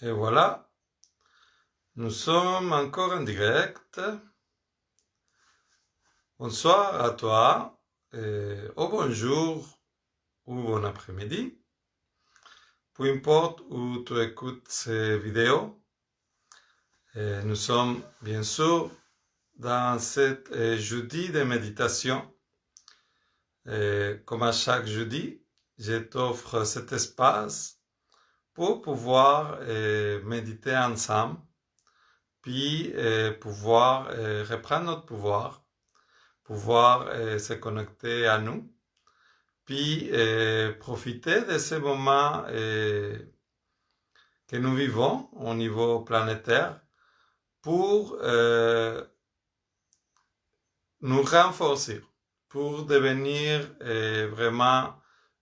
Et voilà, nous sommes encore en direct. Bonsoir à toi, au bonjour ou bon après-midi. Peu importe où tu écoutes ces vidéos. Nous sommes bien sûr dans cette jeudi de méditation. Comme à chaque jeudi, je t'offre cet espace pour pouvoir méditer ensemble, puis pouvoir reprendre notre pouvoir se connecter à nous, puis profiter de ces moments que nous vivons au niveau planétaire pour nous renforcer, pour devenir vraiment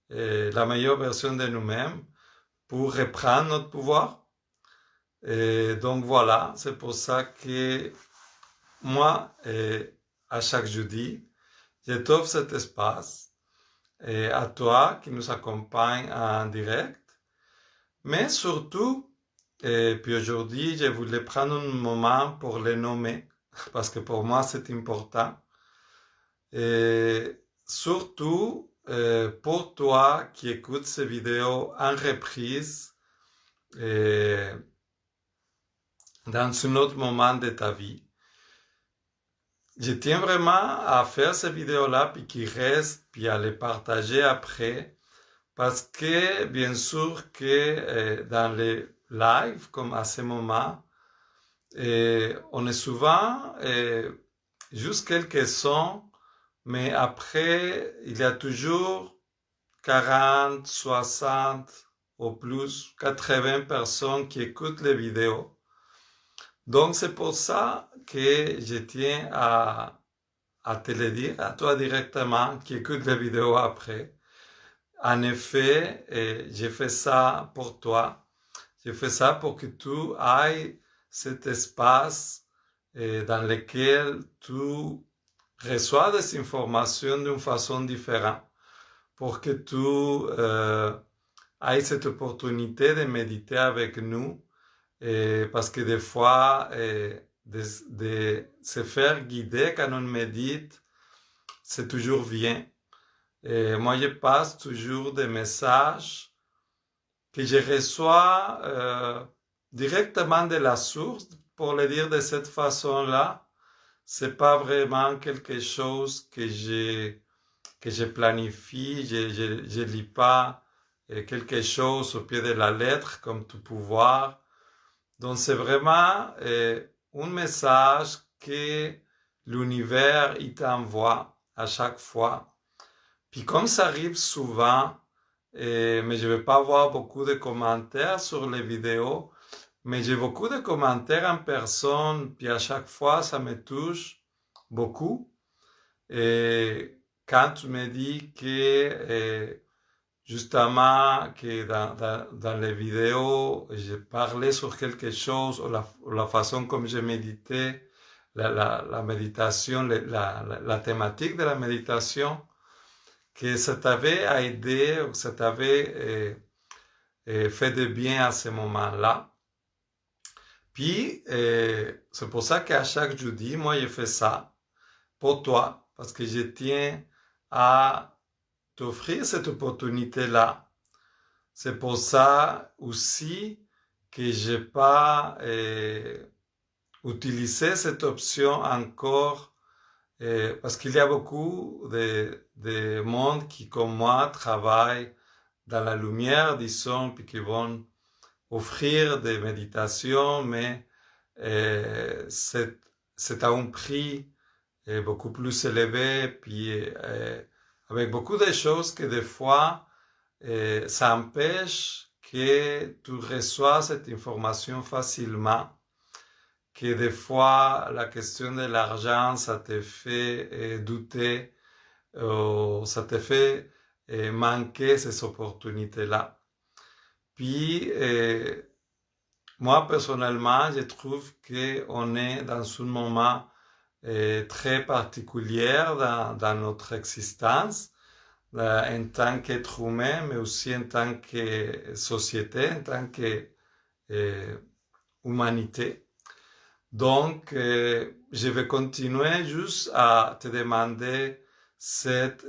la meilleure version de nous-mêmes, pour reprendre notre pouvoir. Et donc voilà, c'est pour ça que moi, à chaque jeudi, je t'offre cet espace et à toi qui nous accompagne en direct. Mais surtout, et puis aujourd'hui, je voulais prendre un moment pour les nommer, parce que pour moi, c'est important. Et surtout, pour toi qui écoutes ces vidéos en reprise, et dans un autre moment de ta vie, je tiens vraiment à faire ces vidéos-là, puis qu'ils restent, puis à les partager après, parce que bien sûr que dans les lives, comme à ce moment, on est souvent juste quelques sons, mais après, il y a toujours 40, 60 ou plus, 80 personnes qui écoutent les vidéos. Donc c'est pour ça que je tiens à te le dire, à toi directement, qui écoute les vidéos après. En effet, j'ai fait ça pour toi. J'ai fait ça pour que tu ailles cet espace dans lequel tu reçois des informations d'une façon différente, pour que tu ailles cette opportunité de méditer avec nous, parce que des fois, de se faire guider quand on médite, c'est toujours bien. Et moi, je passe toujours des messages que je reçois directement de la source, pour le dire de cette façon-là. C'est pas vraiment quelque chose que je planifie. Je lis pas quelque chose au pied de la lettre comme tout pouvoir. Donc c'est vraiment un message que l'univers il t'envoie à chaque fois. Puis comme ça arrive souvent, mais je ne vais pas avoir beaucoup de commentaires sur les vidéos, mais j'ai beaucoup de commentaires en personne, puis à chaque fois ça me touche beaucoup. Et quand tu me dis que justement que dans les vidéos, je parlais sur quelque chose, ou la façon comme je méditais, la méditation, la thématique de la méditation, que ça t'avait aidé, ou ça t'avait fait de bien à ce moment-là. Puis, c'est pour ça qu'à chaque jeudi, moi, je fais ça pour toi, parce que je tiens à t'offrir cette opportunité-là. C'est pour ça aussi que j'ai pas utilisé cette option encore, parce qu'il y a beaucoup de monde qui, comme moi, travaillent dans la lumière, disons, puis qui vont offrir des méditations, mais c'est à un prix beaucoup plus élevé, puis avec beaucoup de choses que des fois, ça empêche que tu reçois cette information facilement, que des fois la question de l'argent, ça te fait douter, ou ça te fait manquer ces opportunités-là. Puis, moi personnellement, je trouve qu'on est dans un moment très particulier dans notre existence, en tant qu'être humain, mais aussi en tant que société, en tant que humanité. Donc, je vais continuer juste à te demander cet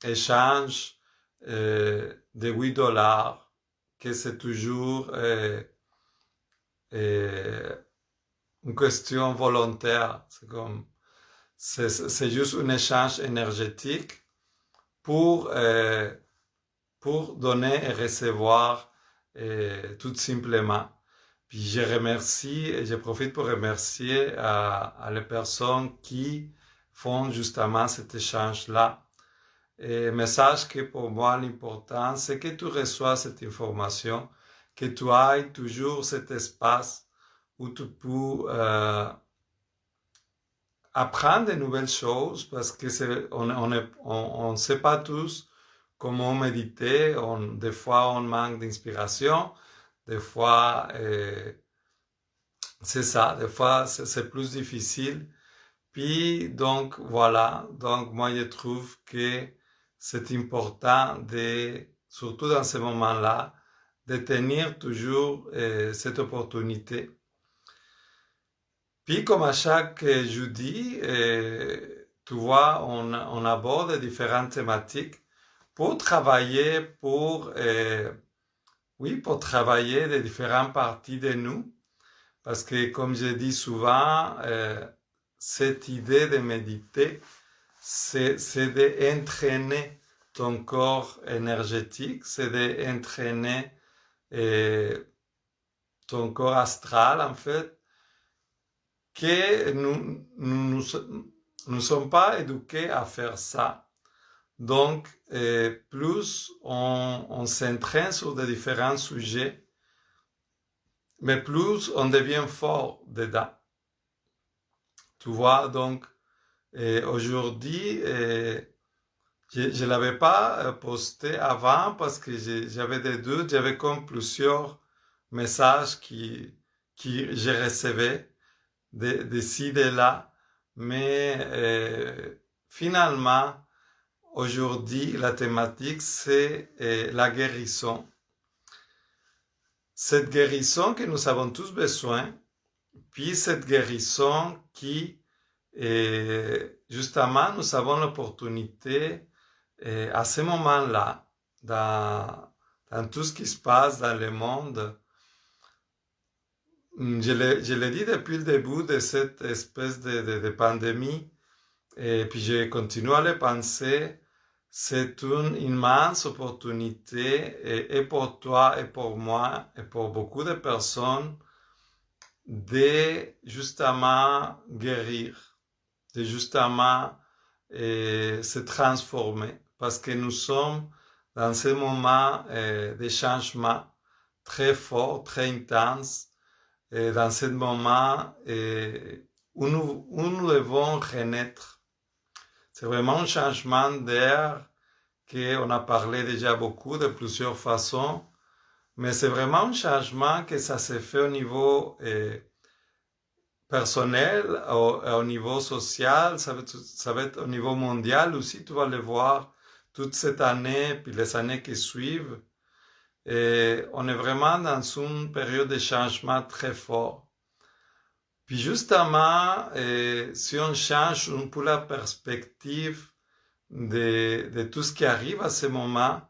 échange de $8, que c'est toujours une question volontaire. C'est juste un échange énergétique pour donner et recevoir tout simplement. Puis je profite pour remercier à les personnes qui font justement cet échange-là. Et message que pour moi l'important, c'est que tu reçois cette information, que tu aies toujours cet espace où tu peux apprendre de nouvelles choses, parce que on ne sait pas tous comment méditer. Des fois on manque d'inspiration, des fois c'est ça, des fois c'est plus difficile. Puis donc voilà, donc moi je trouve que c'est important surtout dans ce moment-là, de tenir toujours cette opportunité. Puis comme à chaque jeudi, tu vois, on aborde différentes thématiques pour travailler, pour travailler les différentes parties de nous. Parce que comme je dis souvent, cette idée de méditer, c'est d'entraîner ton corps énergétique, c'est d'entraîner ton corps astral en fait, que nous sommes pas éduqués à faire ça. Donc, plus on s'entraîne sur des différents sujets, mais plus on devient fort dedans. Tu vois, donc, aujourd'hui, je ne l'avais pas posté avant parce que j'avais des doutes, j'avais comme plusieurs messages que je recevais d'ici, de là, mais finalement, aujourd'hui, la thématique, c'est la guérison. Cette guérison que nous avons tous besoin, puis cette guérison qui, justement, nous avons l'opportunité à ce moment-là, dans tout ce qui se passe dans le monde. Je l'ai dit depuis le début de cette espèce de pandémie, et puis je continue à le penser, c'est une immense opportunité, et pour toi, et pour moi, et pour beaucoup de personnes, de justement guérir, de justement se transformer, parce que nous sommes dans ce moment de changement très fort, très intense, dans ce moment où nous devons renaître. C'est vraiment un changement d'air qu'on a parlé déjà beaucoup de plusieurs façons, mais c'est vraiment un changement que ça se fait au niveau personnel, au niveau social, ça va être au niveau mondial aussi, tu vas le voir toute cette année, puis les années qui suivent. Et on est vraiment dans une période de changement très fort. Puis justement, si on change un peu la perspective de tout ce qui arrive à ce moment,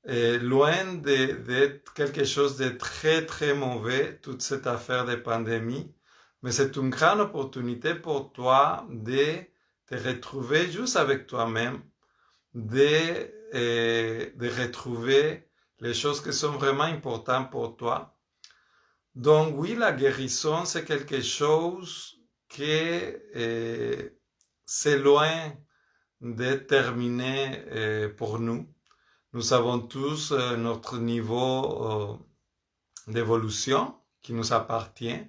loin d'être quelque chose de très très mauvais, toute cette affaire de pandémie, mais c'est une grande opportunité pour toi de te retrouver juste avec toi-même, de retrouver les choses qui sont vraiment importantes pour toi. Donc oui, la guérison, c'est quelque chose qui c'est loin d'être terminé pour nous. Nous avons tous notre niveau d'évolution qui nous appartient,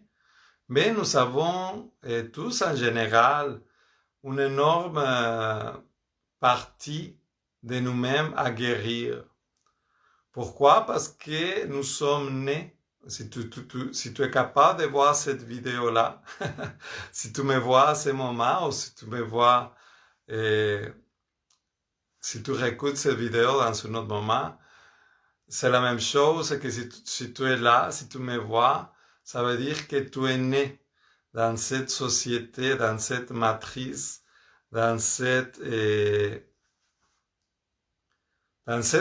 mais nous avons tous en général une énorme partie de nous-mêmes à guérir. Pourquoi? Parce que nous sommes nés. Si tu es capable de voir cette vidéo-là, si tu me vois à ce moment, ou si tu me vois, si tu réécoutes cette vidéo dans un autre moment, c'est la même chose que si tu es là, si tu me vois, ça veut dire que tu es né dans cette société, dans cette matrice, dans cette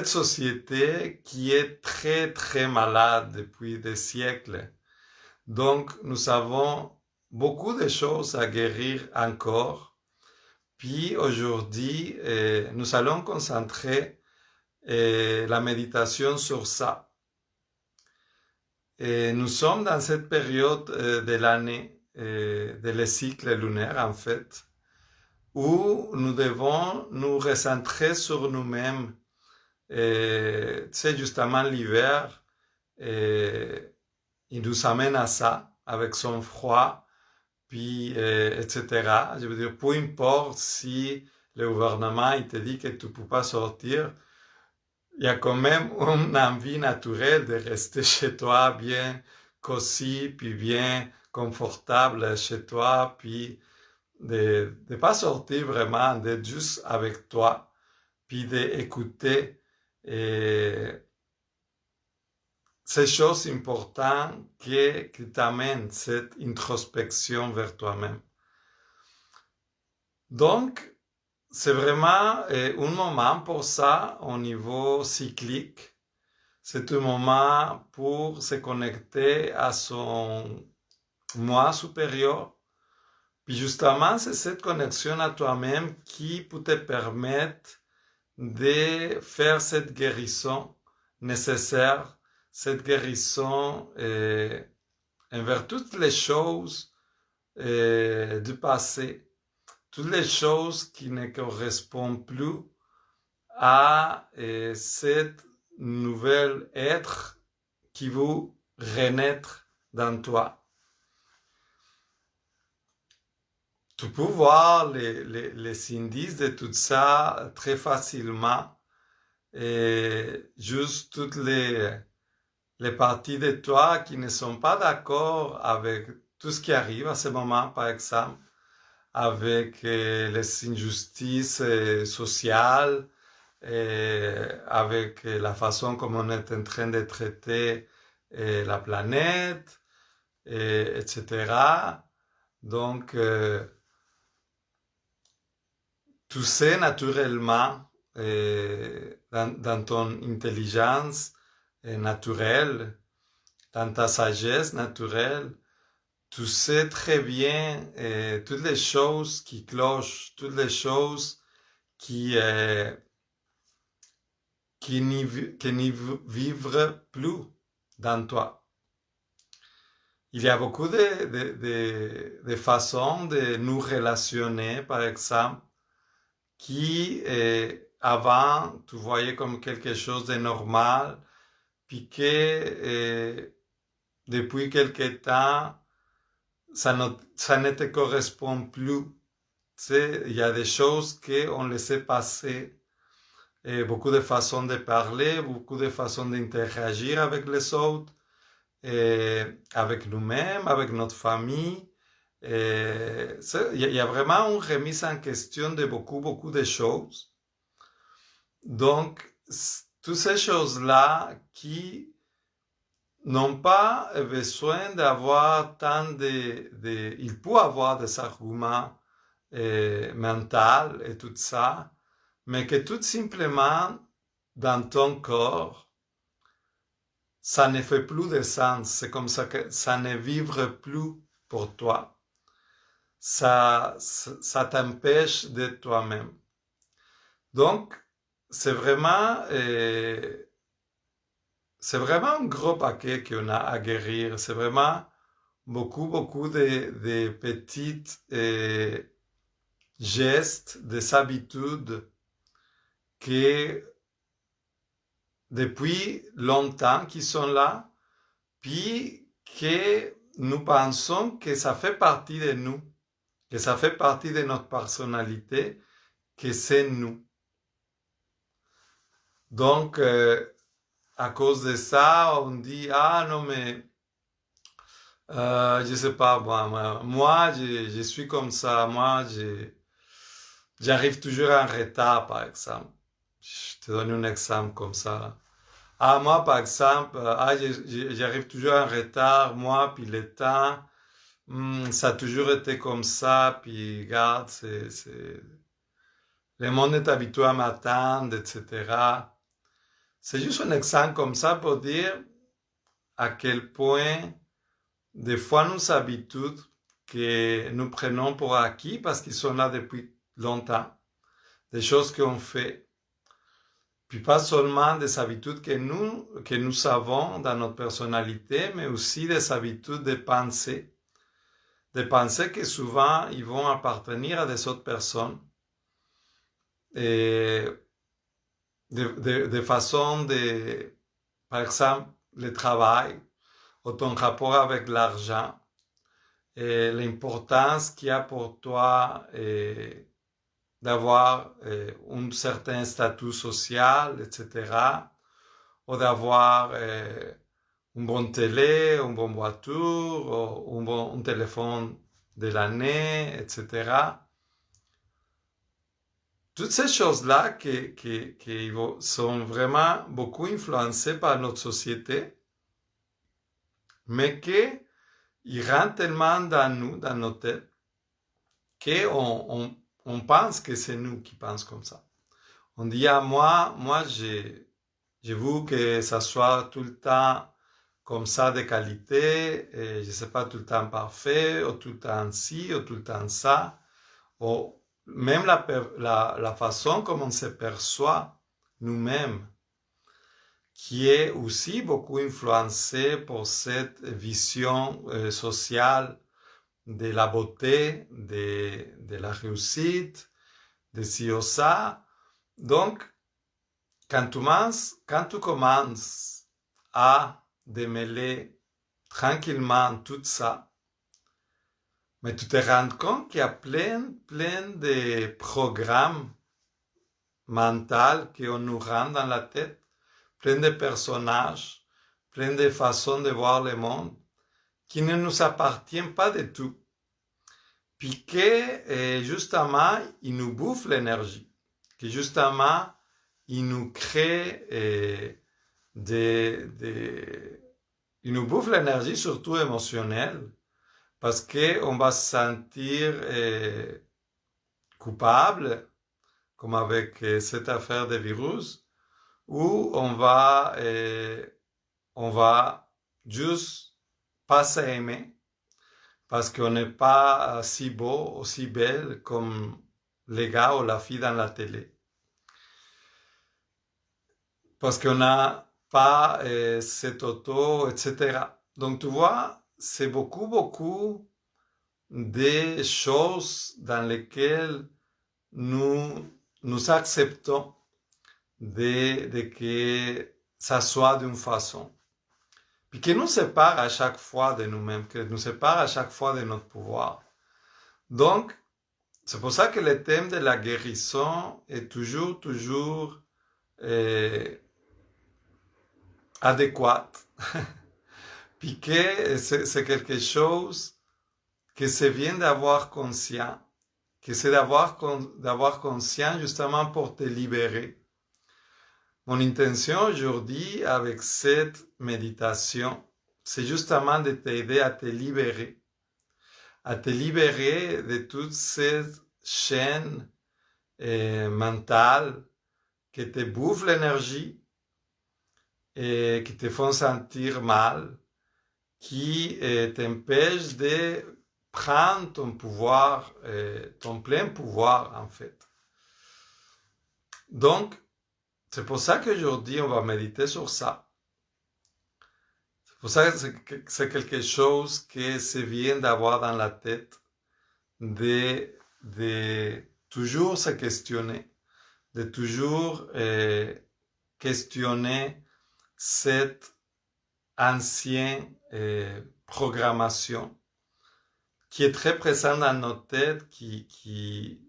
société qui est très très malade depuis des siècles. Donc nous avons beaucoup de choses à guérir encore. Puis aujourd'hui, nous allons concentrer la méditation sur ça. Et nous sommes dans cette période de l'année, de le cycle lunaire en fait, où nous devons nous recentrer sur nous-mêmes. C'est justement l'hiver, il nous amène à ça, avec son froid, puis etc. Je veux dire, peu importe si le gouvernement il te dit que tu ne peux pas sortir, il y a quand même une envie naturelle de rester chez toi bien cosy, puis bien confortable chez toi, puis de ne pas sortir vraiment, d'être juste avec toi, puis d'écouter ces choses importantes qui t'amènent cette introspection vers toi-même. Donc, c'est vraiment un moment pour ça au niveau cyclique. C'est un moment pour se connecter à son moi supérieur. Puis justement, c'est cette connexion à toi-même qui peut te permettre de faire cette guérison nécessaire, cette guérison envers toutes les choses du passé, toutes les choses qui ne correspondent plus à cet nouvel être qui veut renaître dans toi. Tu peux voir les indices de tout ça très facilement et juste toutes les parties de toi qui ne sont pas d'accord avec tout ce qui arrive à ce moment, par exemple, avec les injustices sociales, avec la façon comme on est en train de traiter la planète, etc. Donc, tu sais naturellement, dans ton intelligence naturelle, dans ta sagesse naturelle, tu sais très bien toutes les choses qui clochent, toutes les choses qui n'y vivent plus dans toi. Il y a beaucoup de façons de nous relationner, par exemple, qui avant tu voyais comme quelque chose de normal, puis que depuis quelque temps, ça ne te correspond plus. Tu sais, il y a des choses qu'on laissait passer, et beaucoup de façons de parler, beaucoup de façons d'interagir avec les autres, et avec nous-mêmes, avec notre famille. Il y a vraiment une remise en question de beaucoup de choses. Donc, toutes ces choses-là qui n'ont pas besoin d'avoir tant il peut avoir des arguments mentaux et tout ça, mais que tout simplement, dans ton corps, ça ne fait plus de sens. C'est comme ça que ça ne vivre plus pour toi. Ça t'empêche d'être toi-même. Donc, c'est vraiment un gros paquet qu'on a à guérir. C'est vraiment beaucoup de petites gestes, des habitudes qui, depuis longtemps, qui sont là, puis que nous pensons que ça fait partie de nous, que ça fait partie de notre personnalité, que c'est nous. Donc, à cause de ça, on dit, ah non, mais je sais pas, moi je suis comme ça, moi j'arrive toujours en retard, par exemple. Je te donne un exemple comme ça. Ah, moi, par exemple, j'arrive toujours en retard, moi, puis le temps, ça a toujours été comme ça, puis regarde, le monde est habitué à m'attendre, etc. C'est juste un exemple comme ça pour dire à quel point, des fois, nos habitudes que nous prenons pour acquis parce qu'ils sont là depuis longtemps, des choses qu'on fait, puis pas seulement des habitudes que nous avons dans notre personnalité, mais aussi des habitudes de pensée. Des pensées que souvent, ils vont appartenir à des autres personnes. Et de façon de, par exemple, le travail, ou ton rapport avec l'argent, et l'importance qu'il y a pour toi d'avoir un certain statut social, etc., ou d'avoir une bonne télé, une bonne voiture, ou un téléphone de l'année, etc. Toutes ces choses-là qui sont vraiment beaucoup influencées par notre société, mais qui rentrent tellement dans nous, dans nos têtes, qu'on pense que c'est nous qui pensons comme ça. On dit, ah, moi j'ai vu que ça soit tout le temps comme ça de qualité, et je sais pas, tout le temps parfait, ou tout le temps ci, ou tout le temps ça, ou même la façon comme on se perçoit nous-mêmes, qui est aussi beaucoup influencée par cette vision sociale de la beauté, de la réussite, de ci ou ça. Donc, quand tu commences à démêler tranquillement tout ça, mais tu te rends compte qu'il y a plein de programmes mentaux qu'on nous rend dans la tête, plein de personnages, plein de façons de voir le monde qui ne nous appartiennent pas du tout. Puis que, justement, ils nous bouffent l'énergie, que justement, ils nous créent ils nous bouffent l'énergie, surtout émotionnelle, parce qu'on va se sentir coupable, comme avec cette affaire de virus, où on va juste pas s'aimer, parce qu'on n'est pas si beau, aussi belle comme les gars ou la fille dans la télé. Parce qu'on n'a pas cette auto, etc. Donc tu vois, c'est beaucoup des choses dans lesquelles nous acceptons de que ça soit d'une façon. Puis qui nous sépare à chaque fois de nous-mêmes, qui nous sépare à chaque fois de notre pouvoir. Donc, c'est pour ça que le thème de la guérison est toujours adéquat. Puis que c'est quelque chose que c'est bien d'avoir conscient, que c'est d'avoir conscient justement pour te libérer. Mon intention aujourd'hui avec cette méditation, c'est justement de t'aider à te libérer de toutes ces chaînes mentales qui te bouffent l'énergie et qui te font sentir mal, qui t'empêchent de prendre ton pouvoir, ton plein pouvoir en fait. Donc, c'est pour ça qu'aujourd'hui, on va méditer sur ça. C'est pour ça que c'est quelque chose que c'est bien d'avoir dans la tête, de toujours se questionner, de toujours questionner cette ancienne programmation qui est très présente dans notre tête, qui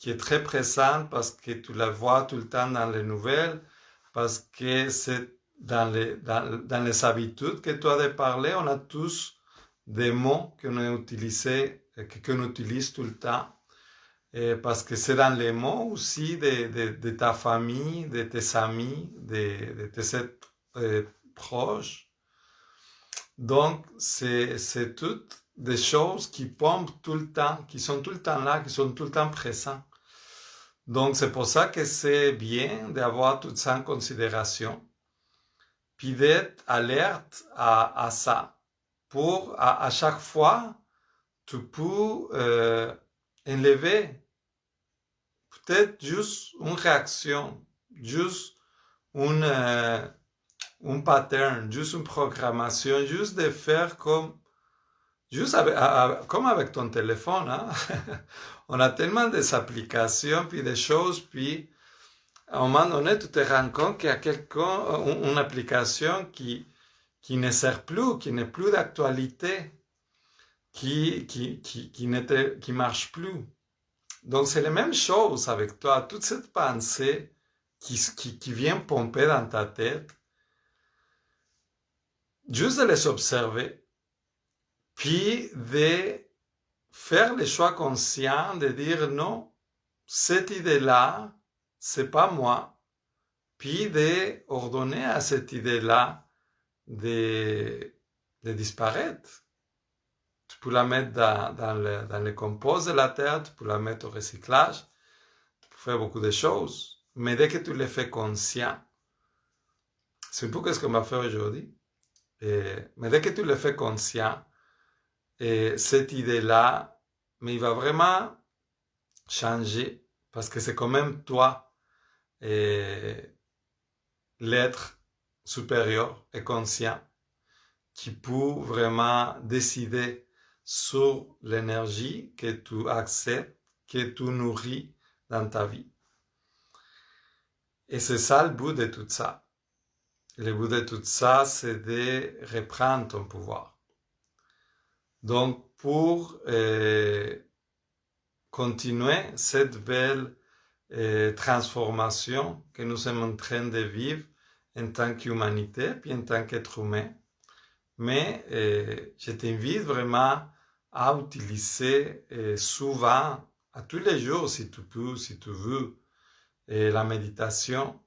est très présente parce que tu la vois tout le temps dans les nouvelles, parce que c'est dans les habitudes que tu as de parler, on a tous des mots qu'on utilise tout le temps, parce que c'est dans les mots aussi de ta famille, de tes amis, de tes proche. Donc, c'est toutes des choses qui pompent tout le temps, qui sont tout le temps là, qui sont tout le temps présentes. Donc, c'est pour ça que c'est bien d'avoir tout ça en considération, puis d'être alerte à ça. Pour, à chaque fois, tu peux enlever peut-être juste une réaction, juste un pattern, juste une programmation, juste de faire comme, juste comme avec ton téléphone. Hein? On a tellement des applications, puis des choses, puis à un moment donné, tu te rends compte qu'il y a une application qui ne sert plus, qui n'est plus d'actualité, qui marche plus. Donc, c'est la même chose avec toi. Toute cette pensée qui vient pomper dans ta tête, juste de les observer, puis de faire le choix conscient de dire non, cette idée-là, c'est pas moi, puis d'ordonner à cette idée-là de disparaître. Tu peux la mettre dans le compost de la terre, tu peux la mettre au recyclage, tu peux faire beaucoup de choses, mais dès que tu les fais conscient, c'est un peu ce qu'on va faire aujourd'hui, mais dès que tu le fais conscient, cette idée-là, mais il va vraiment changer, parce que c'est quand même toi, l'être supérieur et conscient, qui peut vraiment décider sur l'énergie que tu acceptes, que tu nourris dans ta vie. Et c'est ça le but de tout ça. Le but de tout ça, c'est de reprendre ton pouvoir. Donc, pour continuer cette belle transformation que nous sommes en train de vivre en tant qu'humanité, puis en tant qu'être humain, mais je t'invite vraiment à utiliser souvent, à tous les jours, si tu peux, si tu veux, la méditation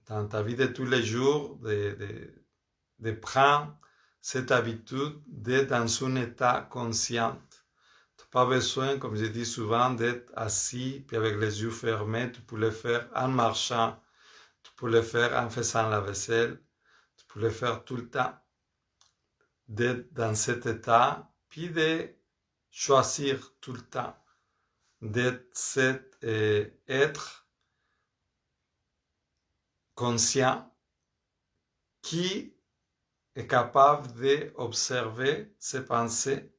dans ta vie de tous les jours, de prendre cette habitude d'être dans un état conscient. Tu n'as pas besoin, comme je dis souvent, d'être assis puis avec les yeux fermés. Tu peux le faire en marchant, tu peux le faire en faisant la vaisselle, tu peux le faire tout le temps. D'être dans cet état, puis de choisir tout le temps d'être cet être conscient qui est capable d'observer ses pensées,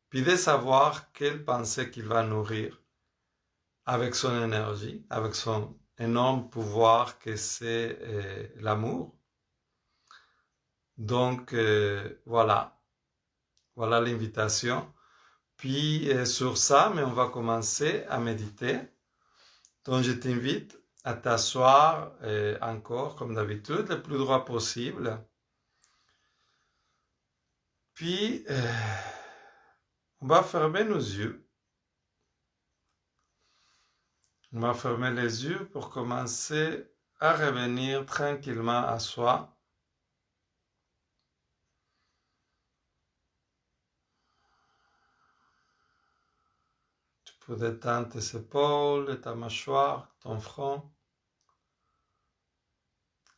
puis de savoir quelle pensée qu'il va nourrir avec son énergie, avec son énorme pouvoir que c'est l'amour. Donc, voilà l'invitation. Puis sur ça, mais on va commencer à méditer. Donc, je t'invite à t'asseoir encore, comme d'habitude, le plus droit possible. Puis, on va fermer nos yeux. On va fermer les yeux pour commencer à revenir tranquillement à soi. Tu peux détendre tes épaules, ta mâchoire, ton front.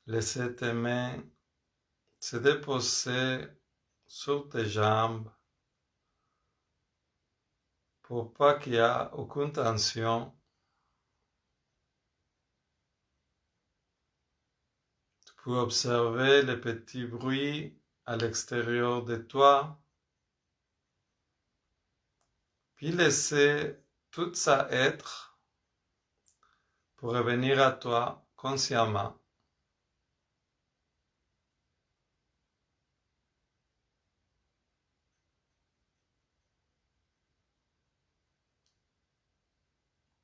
Laisser tes mains se déposer sur tes jambes pour pas qu'il y ait aucune tension. Tu peux observer les petits bruits à l'extérieur de toi, puis laisser tout ça être pour revenir à toi consciemment.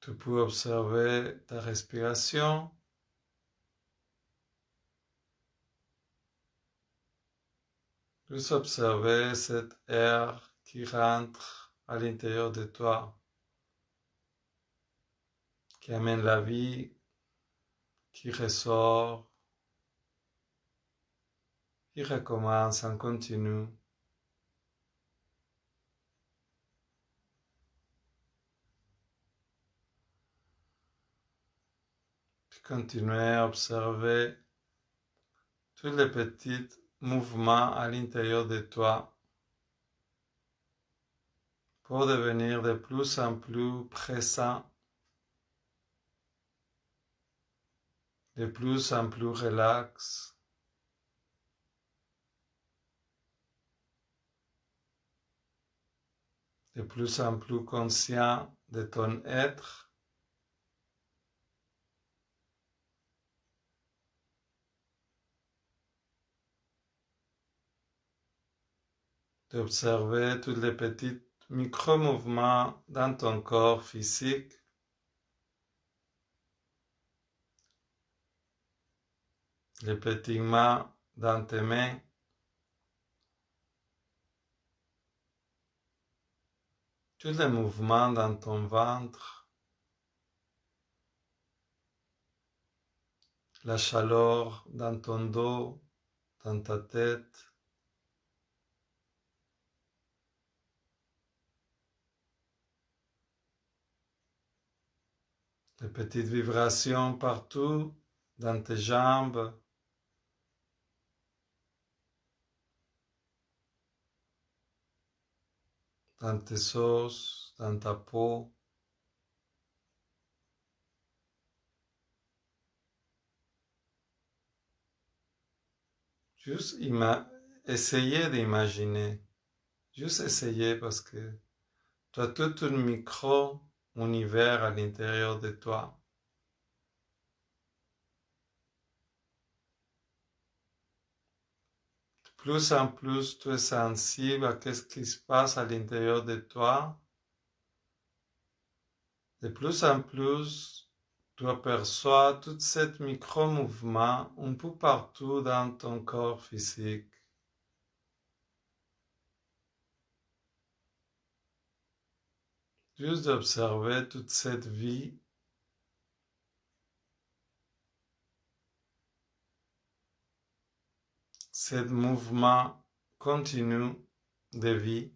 Tu peux observer ta respiration. Juste observer cet air qui rentre à l'intérieur de toi, qui amène la vie, qui ressort. Il recommence en continu. Puis continuez à observer tous les petits mouvements à l'intérieur de toi pour devenir de plus en plus présent, de plus en plus relax. De plus en plus conscient de ton être. D'observer tous les petits micro-mouvements dans ton corps physique. Les pétillements dans tes mains. Tous les mouvements dans ton ventre. La chaleur dans ton dos, dans ta tête. Les petites vibrations partout dans tes jambes. Dans tes os, dans ta peau. Juste essayez d'imaginer. Juste essayez parce que tu as tout un micro-univers à l'intérieur de toi. De plus en plus, tu es sensible à ce qui se passe à l'intérieur de toi. De plus en plus, tu aperçois tout ces micro-mouvements un peu partout dans ton corps physique. Juste d'observer toute cette vie. Ce mouvement continu de vie,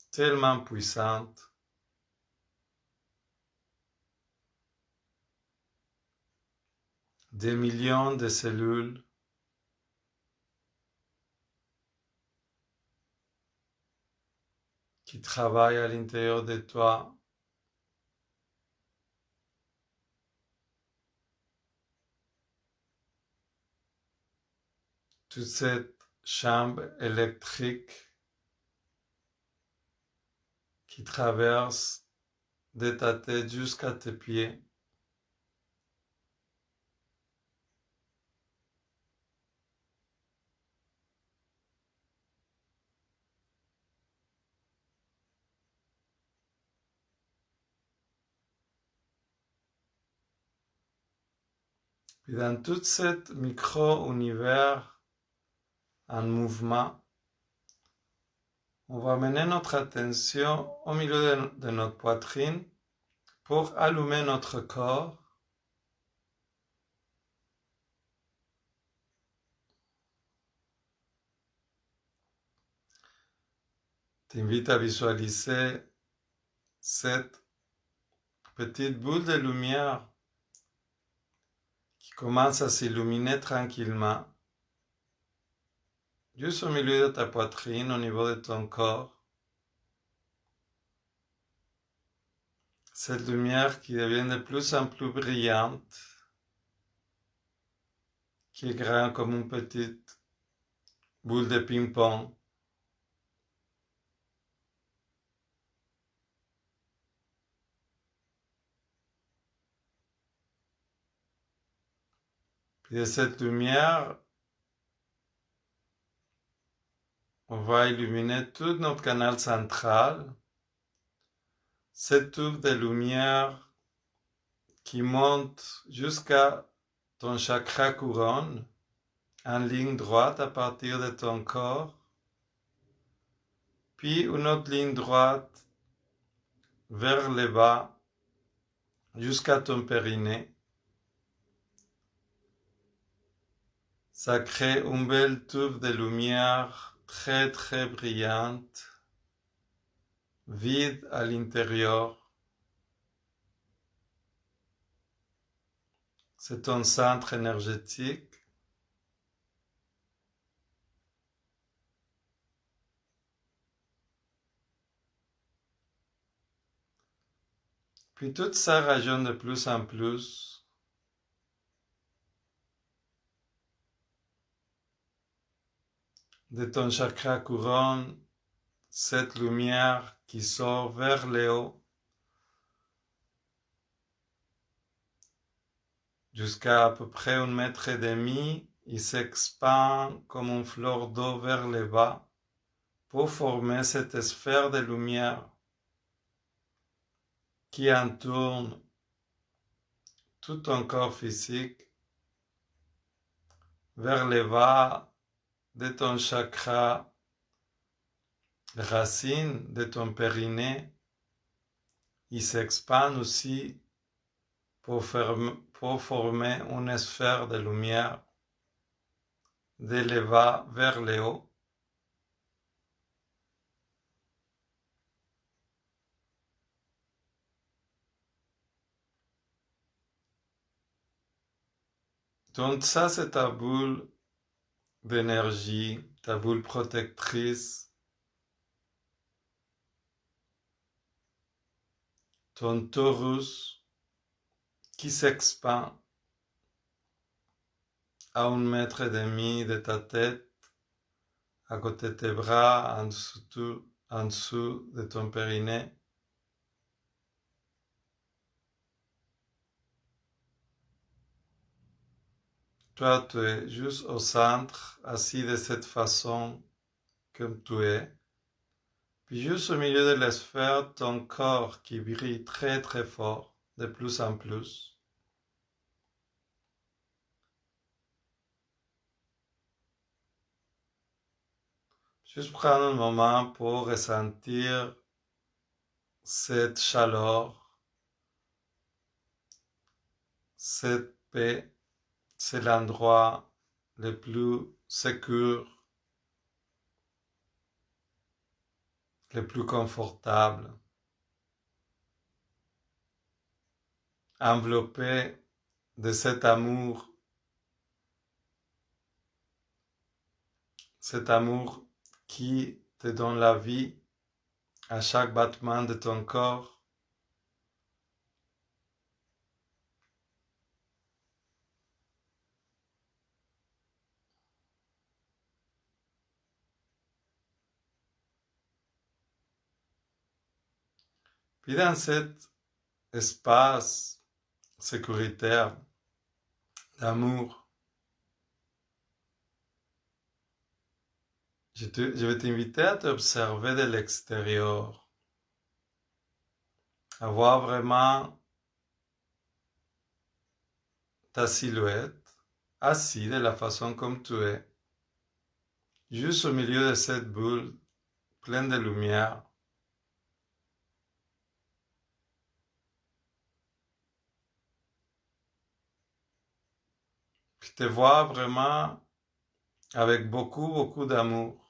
tellement puissante. Des millions de cellules qui travaillent à l'intérieur de toi. Toute cette chambre électrique qui traverse de ta tête jusqu'à tes pieds. Puis dans tout cet micro-univers en mouvement, on va mener notre attention au milieu de notre poitrine pour allumer notre corps. T'invite à visualiser cette petite boule de lumière qui commence à s'illuminer tranquillement, juste au milieu de ta poitrine, au niveau de ton corps. Cette lumière qui devient de plus en plus brillante, qui est grande comme une petite boule de ping-pong. Puis de cette lumière, on va illuminer tout notre canal central. Cette tube de lumière qui monte jusqu'à ton chakra couronne, en ligne droite à partir de ton corps, puis une autre ligne droite vers le bas jusqu'à ton périnée. Ça crée une belle tube de lumière très très brillante, vide à l'intérieur. C'est ton centre énergétique. Puis tout ça rayonne de plus en plus. De ton chakra couronne, cette lumière qui sort vers le haut, jusqu'à à peu près 1,5 m, il s'expand comme une fleur d'eau vers le bas pour former cette sphère de lumière qui entoure tout ton corps physique vers le bas de ton chakra racine, de ton périnée. Il s'expand aussi pour former une sphère de lumière de le bas vers le haut. Donc ça, c'est ta boule d'énergie, ta boule protectrice, ton torus qui s'expand à 1,5 m de ta tête, à côté de tes bras, en dessous de ton périnée. Toi, tu es juste au centre, assis de cette façon comme tu es. Puis juste au milieu de la sphère, ton corps qui brille très très fort, de plus en plus. Juste prendre un moment pour ressentir cette chaleur, cette paix. C'est l'endroit le plus sécure, le plus confortable, enveloppé de cet amour qui te donne la vie à chaque battement de ton corps. Puis dans cet espace sécuritaire d'amour, je vais t'inviter à t'observer de l'extérieur, à voir vraiment ta silhouette, assis de la façon comme tu es, juste au milieu de cette boule pleine de lumière. Puis te voir vraiment avec beaucoup, beaucoup d'amour.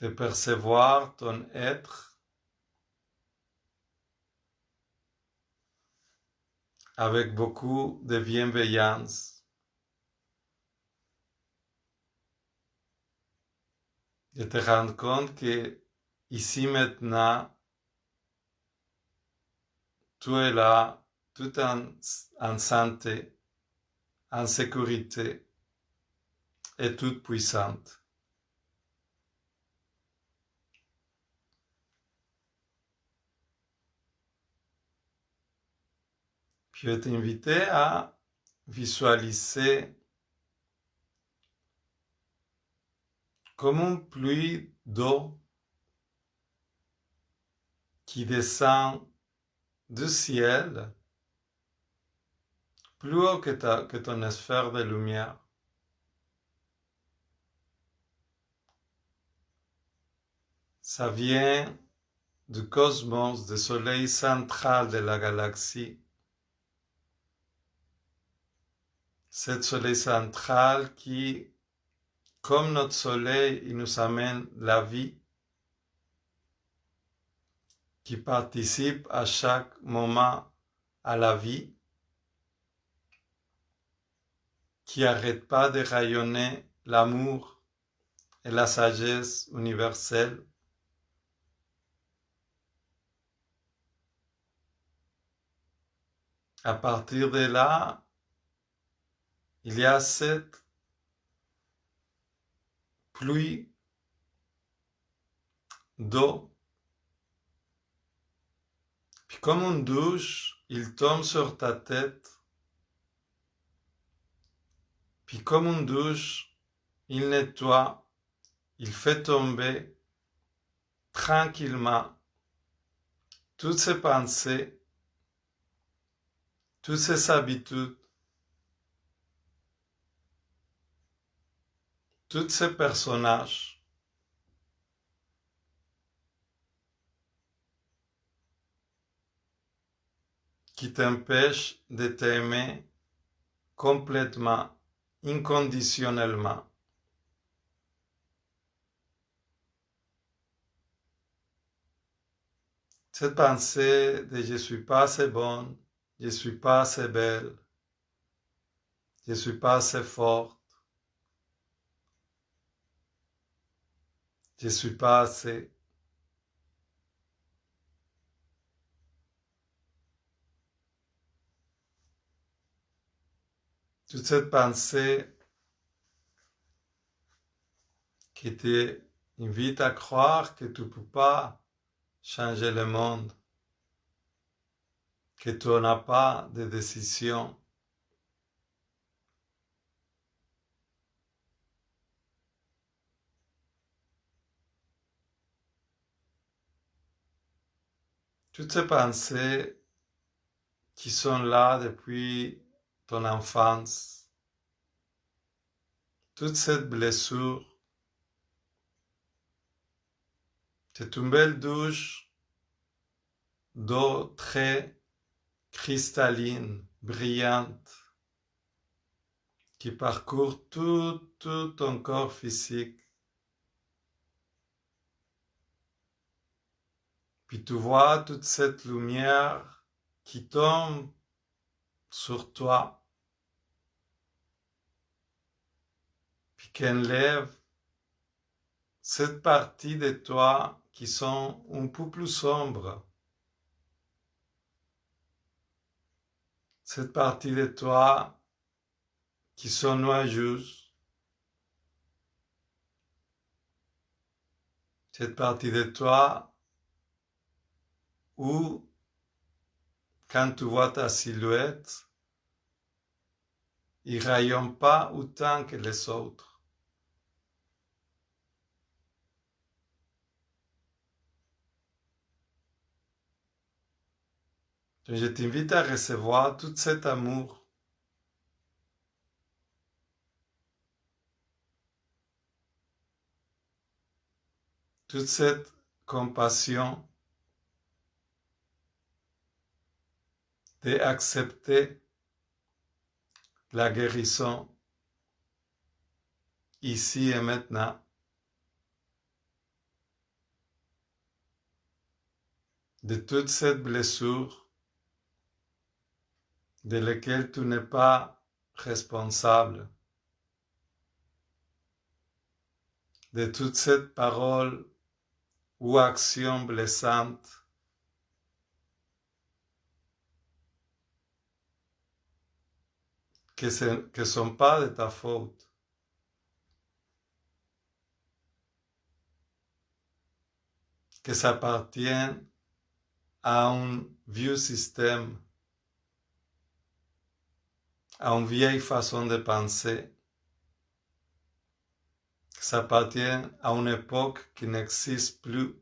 De percevoir ton être avec beaucoup de bienveillance. De te rendre compte que ici maintenant, tu es là, tout en santé, en sécurité et toute puissante. Puis je vais t'inviter à visualiser comme une pluie d'eau qui descend du ciel plus haut que ton sphère de lumière. Ça vient du cosmos, du soleil central de la galaxie. Cet soleil central qui, comme notre soleil, il nous amène la vie, qui participe à chaque moment à la vie, qui n'arrête pas de rayonner l'amour et la sagesse universelle. À partir de là, il y a cette pluie d'eau. Puis comme une douche, il tombe sur ta tête. Puis comme une douche, il nettoie, il fait tomber tranquillement toutes ses pensées, toutes ses habitudes, tous ces personnages qui t'empêchent de t'aimer complètement, inconditionnellement. Cette pensée de je ne suis pas assez bonne, je ne suis pas assez belle, je ne suis pas assez forte, je ne suis pas assez. Toute cette pensée qui t'invite à croire que tu ne peux pas changer le monde, que tu n'as pas de décision. Toutes ces pensées qui sont là depuis ton enfance, toute cette blessure, c'est une belle douche d'eau très cristalline, brillante, qui parcourt tout ton corps physique. Puis tu vois toute cette lumière qui tombe sur toi, puis qui enlève cette partie de toi qui sont un peu plus sombres. Cette partie de toi qui sont nuageuses. Cette partie de toi où, quand tu vois ta silhouette, il ne rayonne pas autant que les autres. Donc je t'invite à recevoir tout cet amour, toute cette compassion, d'accepter la guérison ici et maintenant, de toute cette blessure de laquelle tu n'es pas responsable, de toute cette parole ou action blessante qui ne sont pas de ta faute. Que ça appartienne à un vieux système, à une vieille façon de penser, que ça appartient à une époque qui n'existe plus.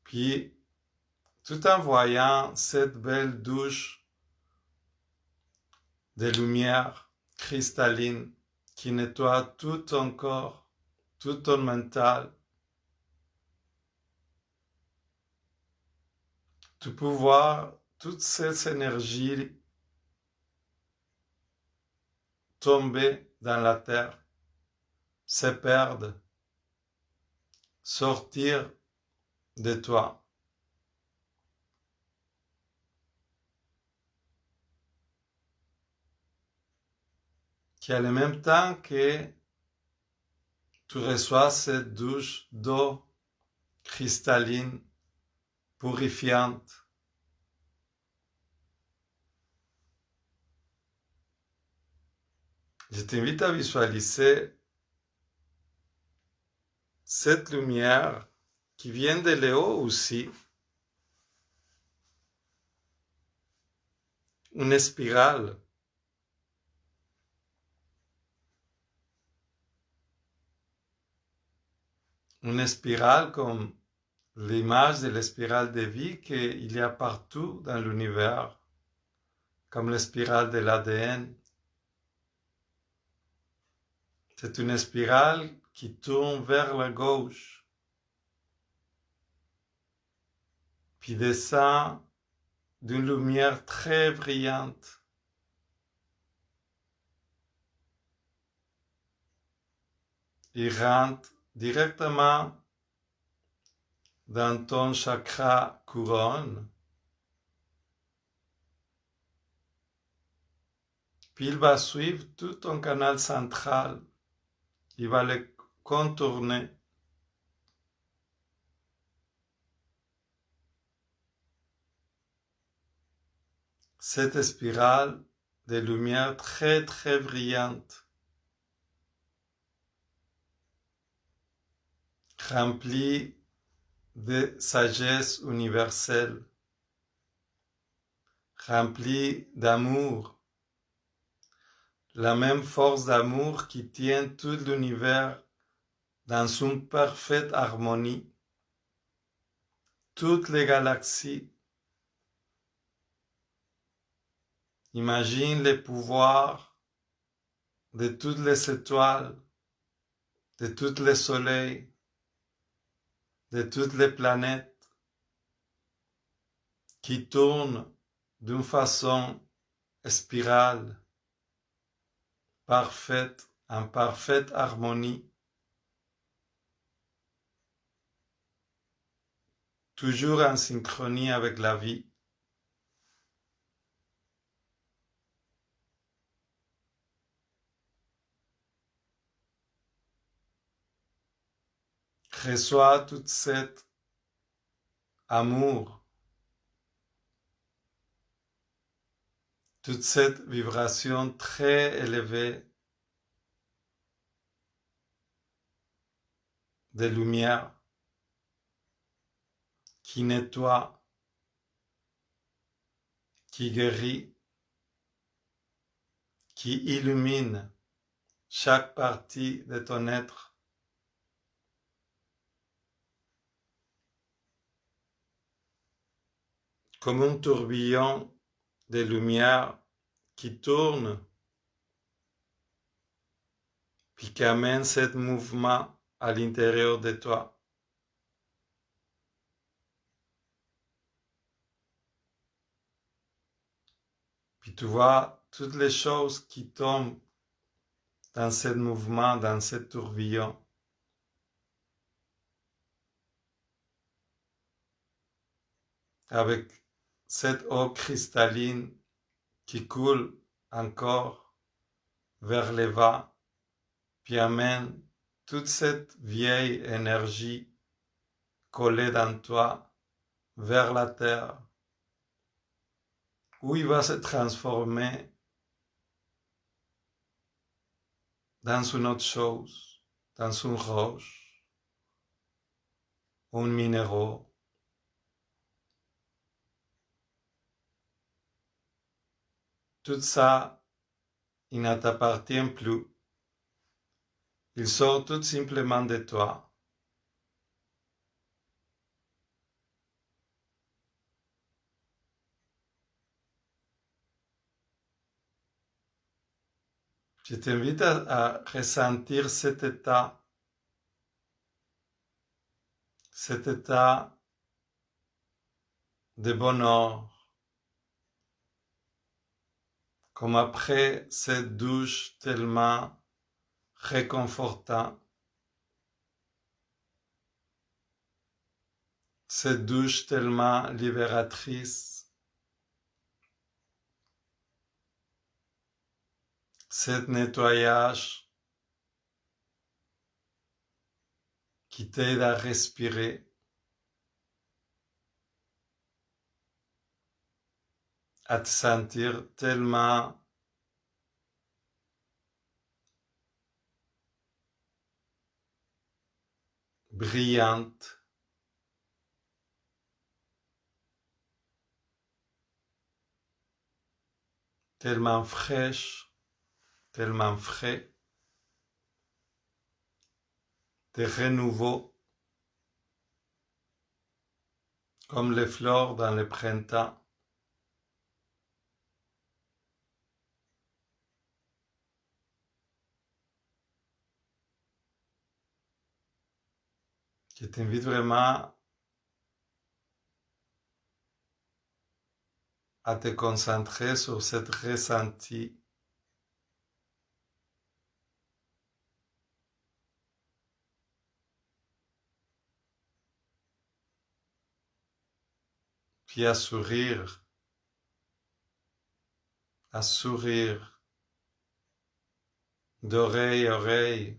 Puis, tout en voyant cette belle douche de lumière cristalline qui nettoie tout ton corps, tout ton mental. Tu peux voir toutes ces énergies tomber dans la terre, se perdre, sortir de toi. Qui en même temps que tu reçois cette douche d'eau cristalline, purifiante. Je t'invite à visualiser cette lumière qui vient de Léo aussi, une spirale. Une spirale comme l'image de la spirale de vie qu'il y a partout dans l'univers, comme la spirale de l'ADN. C'est une spirale qui tourne vers la gauche, puis descend d'une lumière très brillante. Il rentre directement dans ton chakra couronne, puis il va suivre tout ton canal central, il va le contourner. Cette spirale de lumière très très brillante, remplie de sagesse universelle, remplie d'amour, la même force d'amour qui tient tout l'univers dans une parfaite harmonie, toutes les galaxies. Imagine les pouvoirs de toutes les étoiles, de tous les soleils, de toutes les planètes qui tournent d'une façon spirale, parfaite, en parfaite harmonie, toujours en synchronie avec la vie. Reçois tout cet amour, toute cette vibration très élevée de lumière qui nettoie, qui guérit, qui illumine chaque partie de ton être. Comme un tourbillon de lumière qui tourne, puis qui amène ce mouvement à l'intérieur de toi. Puis tu vois toutes les choses qui tombent dans ce mouvement, dans ce tourbillon. Avec cette eau cristalline qui coule encore vers le bas, puis amène toute cette vieille énergie collée dans toi vers la terre, où il va se transformer dans une autre chose, dans une roche, un minéral. Tout ça, il ne t'appartient plus. Il sort tout simplement de toi. Je t'invite à ressentir cet état de bonheur, comme après cette douche tellement réconfortante, cette douche tellement libératrice, cet nettoyage qui t'aide à respirer, à te sentir tellement brillante, tellement fraîche, tellement frais, de renouveau, comme les fleurs dans le printemps. Je t'invite vraiment à te concentrer sur cette ressenti puis à sourire d'oreille à oreille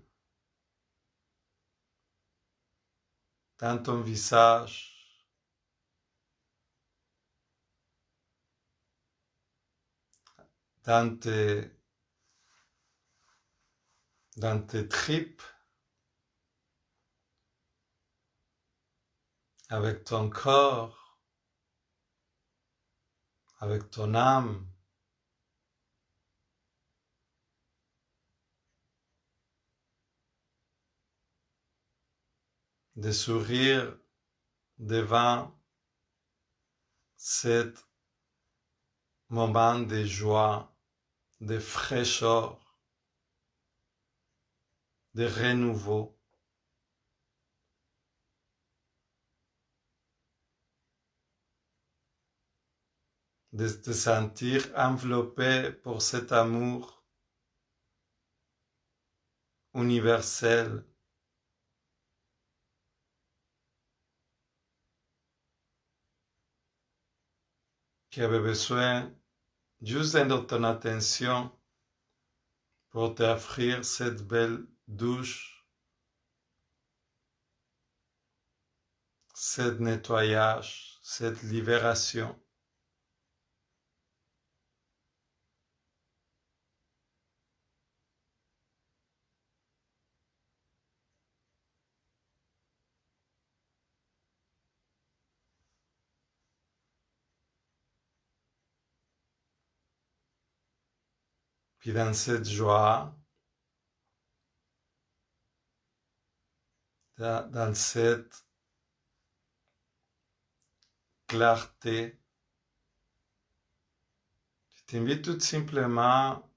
dans ton visage, dans tes tripes, avec ton corps, avec ton âme. De sourire devant cet moment de joie, de fraîcheur, de renouveau. De te sentir enveloppé par cet amour universel qui avait besoin juste de ton attention pour t'offrir cette belle douche, ce nettoyage, cette libération. Puis dans cette joie, dans cette clarté, je t'invite tout simplement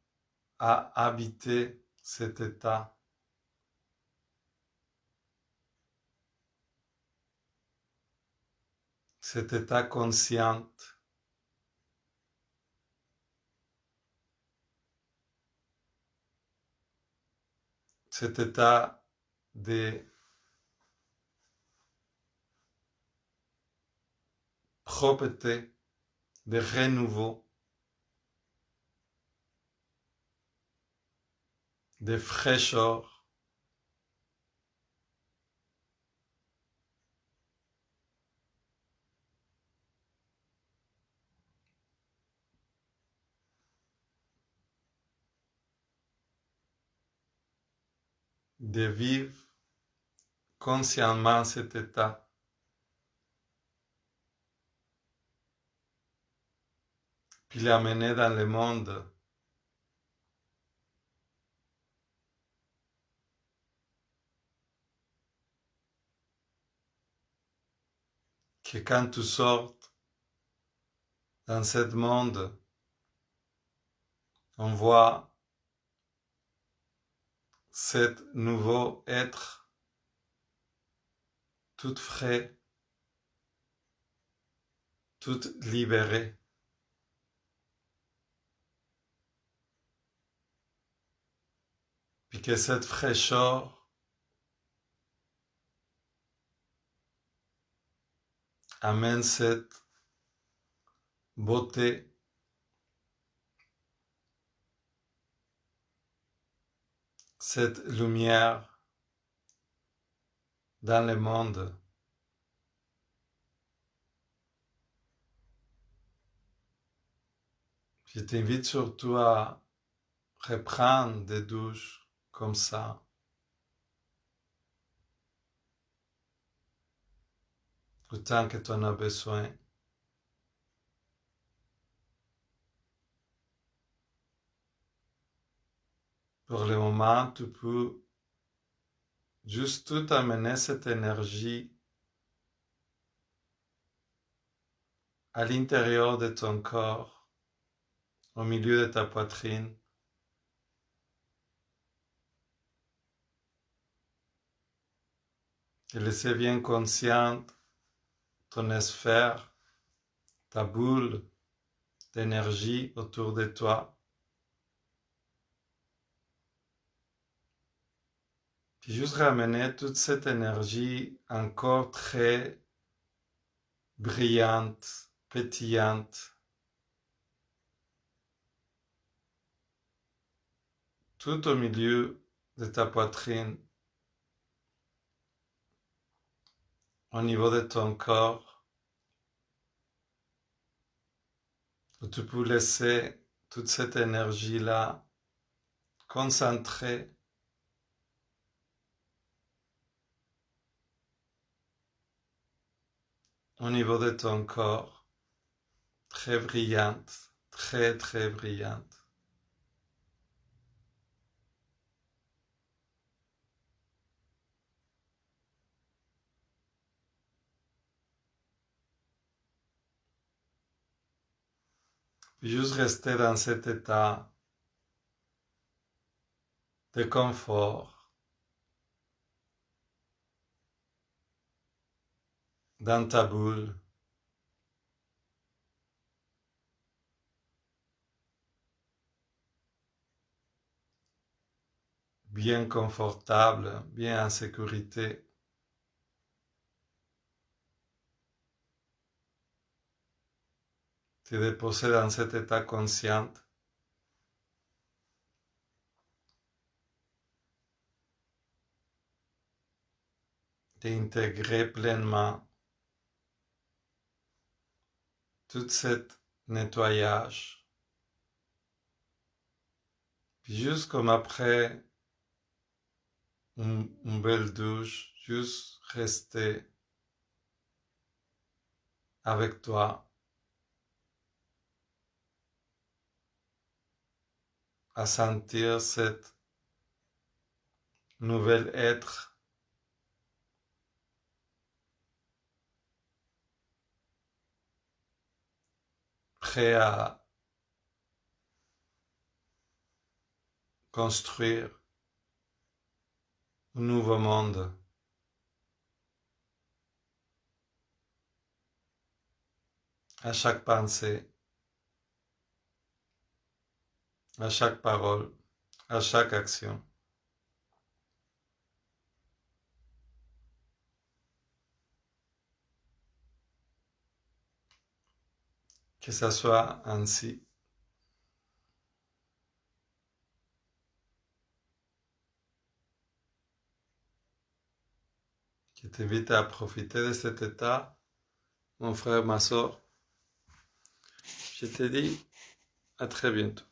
à habiter cet état. Cet état conscient. Cet état de propreté, de renouveau, de fraîcheur, de vivre consciemment cet état. Puis l'amener dans le monde. Que quand tu sortes dans ce monde, on voit cet nouveau être tout frais, tout libéré. Puis que cette fraîcheur amène cette beauté, cette lumière dans le monde. Je t'invite surtout à reprendre des douches comme ça, autant que tu en as besoin. Pour le moment, tu peux juste tout amener cette énergie à l'intérieur de ton corps, au milieu de ta poitrine. Et laisser bien consciente ton sphère, ta boule d'énergie autour de toi. Puis juste ramener toute cette énergie encore très brillante, pétillante, tout au milieu de ta poitrine, au niveau de ton corps, où tu peux laisser toute cette énergie-là concentrée au niveau de ton corps, très brillante, très très brillante. Puis juste rester dans cet état de confort, dans ta boule, bien confortable, bien en sécurité. Te déposer dans cet état conscient, d'intégrer pleinement tout cet nettoyage. Puis juste comme après une belle douche, juste rester avec toi, à sentir cet nouvel être prêt à construire un nouveau monde. À chaque pensée, à chaque parole, à chaque action. Que ça soit ainsi. Je t'invite à profiter de cet état, mon frère, ma soeur. Je te dis à très bientôt.